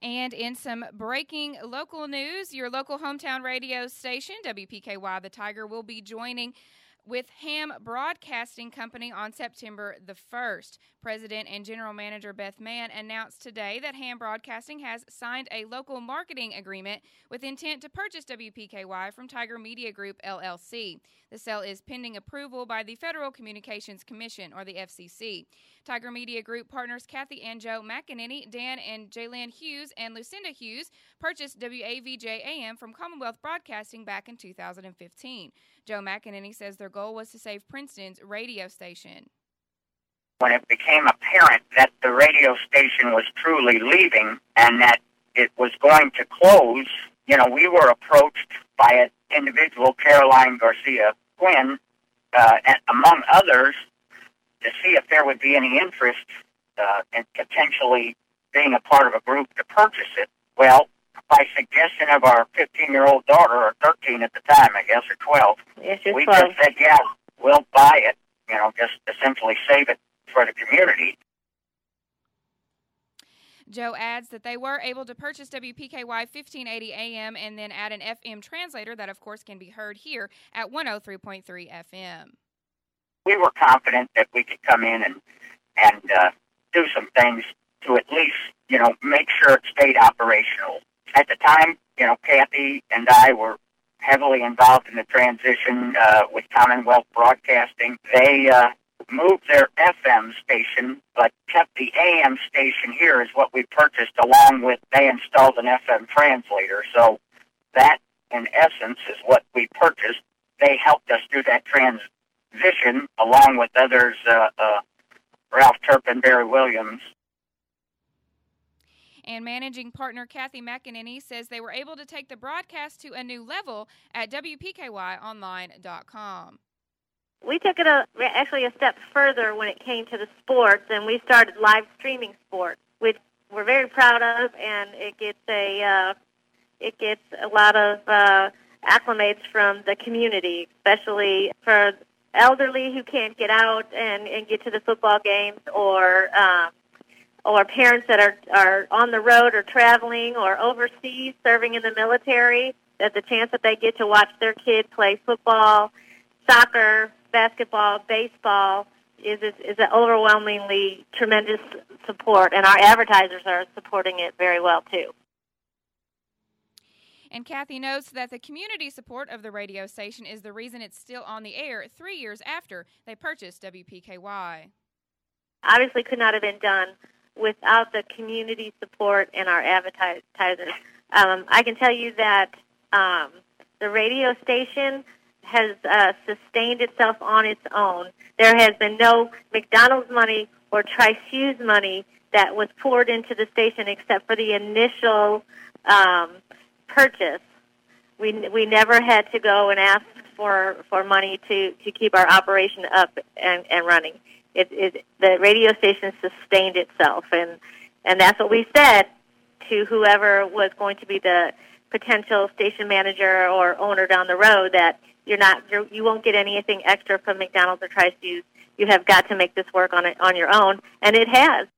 And in some breaking local news, your local hometown radio station, WPKY The Tiger, will be joining with Ham Broadcasting Company on September the 1st. President and General Manager Beth Mann announced today that Ham Broadcasting has signed a local marketing agreement with intent to purchase WPKY from Tiger Media Group, LLC. The sale is pending approval by the Federal Communications Commission, or the FCC. Tiger Media Group partners Kathy and Joe McEnany, Dan and Jalen Hughes, and Lucinda Hughes purchased WAVJ-AM from Commonwealth Broadcasting back in 2015. Joe McEnany says their goal was to save Princeton's radio station. When it became apparent that the radio station was truly leaving and that it was going to close, we were approached by an individual, Caroline Garcia Quinn, among others, to see if there would be any interest in potentially being a part of a group to purchase it. Well, by suggestion of our 15-year-old daughter, or 13 at the time, I guess, or 12, we just said, yeah, we'll buy it, just essentially save it for the community. Joe adds that they were able to purchase WPKY 1580 AM and then add an FM translator that, of course, can be heard here at 103.3 FM. We were confident that we could come in and do some things to at least, make sure it stayed operational. At the time, Kathy and I were heavily involved in the transition with Commonwealth Broadcasting. They moved their FM station, but kept the AM station here is what we purchased, along with they installed an FM translator. So that, in essence, is what we purchased. They helped us do that transition, along with others, Ralph Turpin, Barry Williams. And managing partner Kathy McEnany says they were able to take the broadcast to a new level at WPKYonline.com. We took it actually a step further when it came to the sports, and we started live streaming sports, which we're very proud of, and it gets a lot of acclimates from the community, especially for elderly who can't get out and get to the football games, or parents that are on the road or traveling or overseas serving in the military, that the chance that they get to watch their kid play football, soccer, basketball, baseball is an overwhelmingly tremendous support, and our advertisers are supporting it very well, too. And Kathy notes that the community support of the radio station is the reason it's still on the air 3 years after they purchased WPKY. Obviously could not have been done without the community support and our advertisers. I can tell you that the radio station has sustained itself on its own. There has been no McDonald's money or Tri-Shoes money that was poured into the station except for the initial purchase. We never had to go and ask for money to keep our operation up and running. The radio station sustained itself, and that's what we said to whoever was going to be the potential station manager or owner down the road, that you won't get anything extra from McDonald's or Tri-Shoes. You have got to make this work on your own, and it has.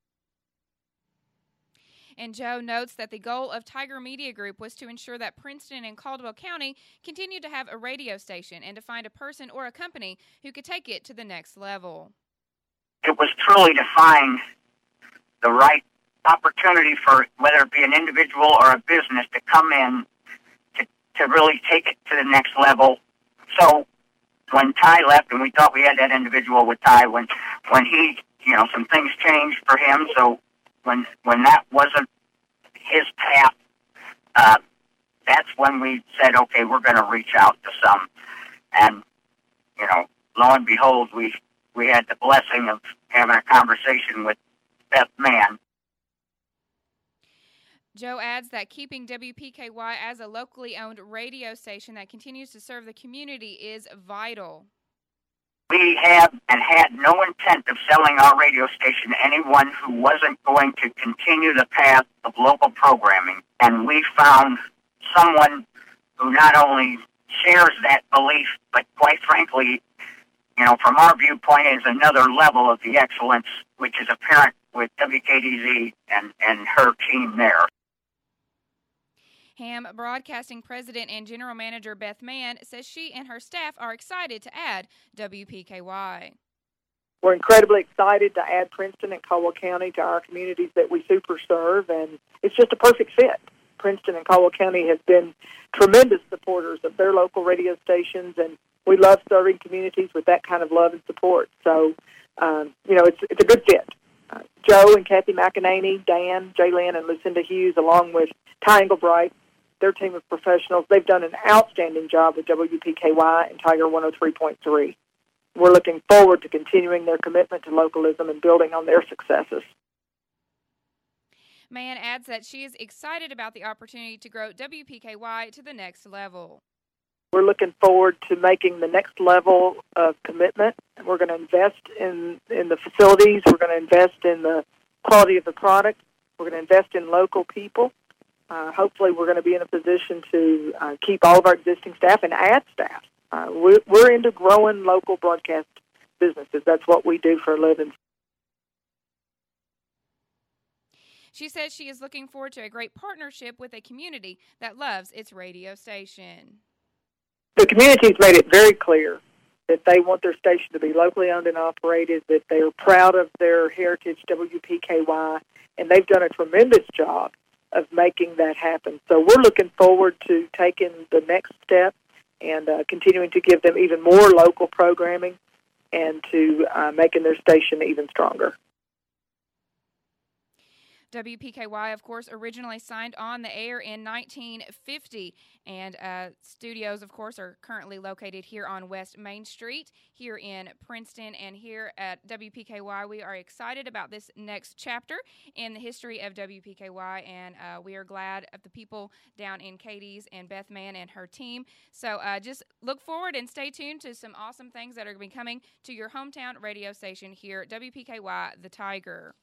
And Joe notes that the goal of Tiger Media Group was to ensure that Princeton and Caldwell County continued to have a radio station and to find a person or a company who could take it to the next level. It was truly to find the right opportunity for whether it be an individual or a business to come in to really take it to the next level. So when Ty left, and we thought we had that individual with Ty, when he, some things changed for him. So when that wasn't his path, that's when we said, okay, we're going to reach out to some. And, lo and behold, we had the blessing of having a conversation with Beth Mann. Joe adds that keeping WPKY as a locally owned radio station that continues to serve the community is vital. We have and had no intent of selling our radio station to anyone who wasn't going to continue the path of local programming. And we found someone who not only shares that belief, but quite frankly, from our viewpoint, is another level of the excellence, which is apparent with WKDZ and her team there. Ham Broadcasting President and General Manager Beth Mann says she and her staff are excited to add WPKY. We're incredibly excited to add Princeton and Caldwell County to our communities that we super serve, and it's just a perfect fit. Princeton and Caldwell County have been tremendous supporters of their local radio stations, and we love serving communities with that kind of love and support. So, it's a good fit. Joe and Kathy McEnany, Dan, Jaylen, and Lucinda Hughes, along with Ty Englebright, their team of professionals, they've done an outstanding job with WPKY and Tiger 103.3. We're looking forward to continuing their commitment to localism and building on their successes. Mann adds that she is excited about the opportunity to grow WPKY to the next level. We're looking forward to making the next level of commitment. We're going to invest in the facilities. We're going to invest in the quality of the product. We're going to invest in local people. Hopefully we're going to be in a position to keep all of our existing staff and add staff. We're into growing local broadcast businesses. That's what we do for a living. She says she is looking forward to a great partnership with a community that loves its radio station. The community's made it very clear that they want their station to be locally owned and operated, that they are proud of their heritage, WPKY, and they've done a tremendous job of making that happen. So we're looking forward to taking the next step and continuing to give them even more local programming and to making their station even stronger. WPKY, of course, originally signed on the air in 1950, and studios, of course, are currently located here on West Main Street, here in Princeton, and here at WPKY. We are excited about this next chapter in the history of WPKY, and we are glad of the people down in Katie's and Beth Mann and her team. So just look forward and stay tuned to some awesome things that are going to be coming to your hometown radio station here, WPKY, The Tiger.